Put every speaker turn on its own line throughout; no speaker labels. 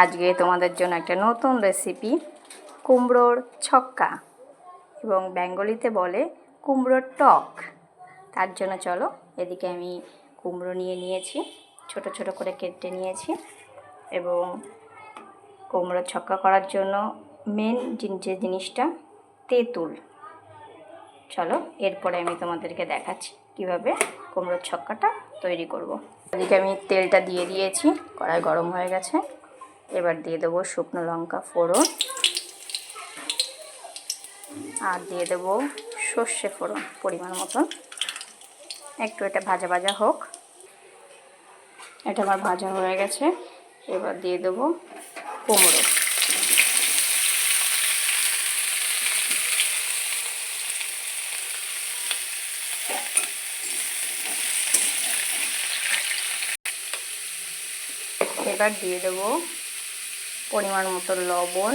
আজকে তোমাদের জন্য একটা নতুন রেসিপি, কুমড়োর ছক্কা, এবং বেঙ্গলিতে বলে কুমড়োর টক। তার জন্য চলো, এদিকে আমি কুমড়ো নিয়েছি, ছোট ছোট করে কেটে নিয়েছি। এবং কুমড়োর ছক্কা করার জন্য মেন যে জিনিসটা তেঁতুল। চলো এরপরে আমি তোমাদেরকে দেখাচ্ছি কিভাবে কুমড়োর ছক্কাটা তৈরি করব। এদিকে আমি তেলটা দিয়ে দিয়েছি, কড়াই গরম হয়ে গেছে। এবার দিয়ে দেবো শুকনো লঙ্কা ফোড়ন, আর দিয়ে দেবো সর্ষে ফোড়ন পরিমাণ মতন। একটু এটা ভাজা ভাজা হোক। এটা আমার ভাজা হয়ে গেছে। এবার দিয়ে দেবো কুমড়ো। এবার দিয়ে দেবো পরিমাণ মতন লবণ,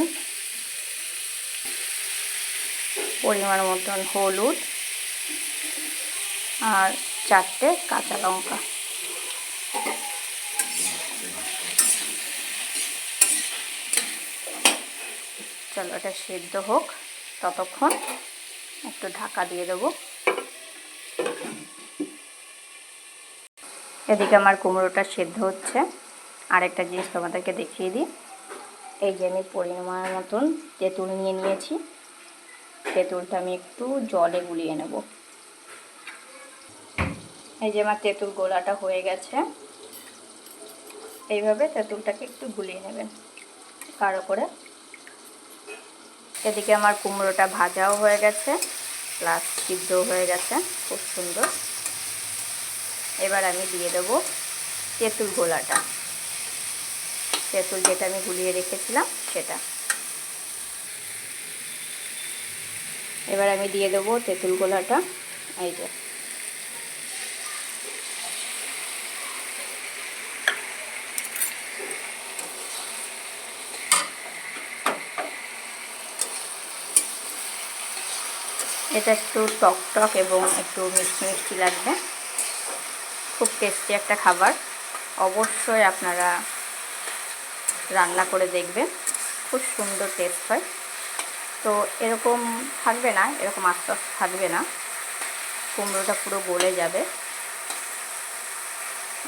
পরিমাণ মতন হলুদ, আর 4টে কাঁচা লঙ্কা। চলো এটা সেদ্ধ হোক, ততক্ষণ একটু ঢাকা দিয়ে দেবো। এদিকে আমার কুমড়োটা সেদ্ধ হচ্ছে। আরেকটা জিনিস তোমাদেরকে দেখিয়ে দিই। এই যে আমি পরিমাণ মতন তেঁতুল নিয়েছি। তেঁতুলটা আমি একটু জলে গুলিয়ে নেব। এই যে আমার তেঁতুল গোলাটা হয়ে গেছে। এইভাবে তেঁতুলটাকে একটু গুলিয়ে নেবেন গাঢ় করে। এদিকে আমার কুমড়োটা ভাজাও হয়ে গেছে, প্লাস সিদ্ধও হয়ে গেছে খুব সুন্দর। এবার আমি দিয়ে দেবো তেঁতুল গোলাটা, তেঁতুল যেটা আমি গুলিয়ে রেখেছিলাম সেটা। এবার আমি দিয়ে দেবো তেঁতুল গোলাটা। এই যে এটা একটু টক টক এবং একটু মিষ্টি মিষ্টি লাগবে। খুব টেস্টি একটা খাবার, অবশ্যই আপনারা রান্না করে দেখবেন, খুব সুন্দর টেস্ট হয়। তো এরকম থাকবে না, এরকম আস্তে আস্তে থাকবে না, কুমড়োটা পুরো গলে যাবে,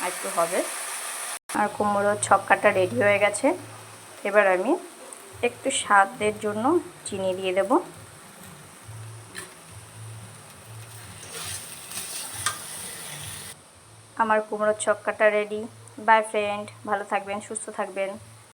আর একটু হবে। আর কুমড়োর ছক্কাটা রেডি হয়ে গেছে। এবার আমি একটু স্বাদের জন্য চিনি দিয়ে দেব। আমার কুমড়োর ছক্কাটা রেডি। বাই ফ্রেন্ড, ভালো থাকবেন, সুস্থ থাকবেন।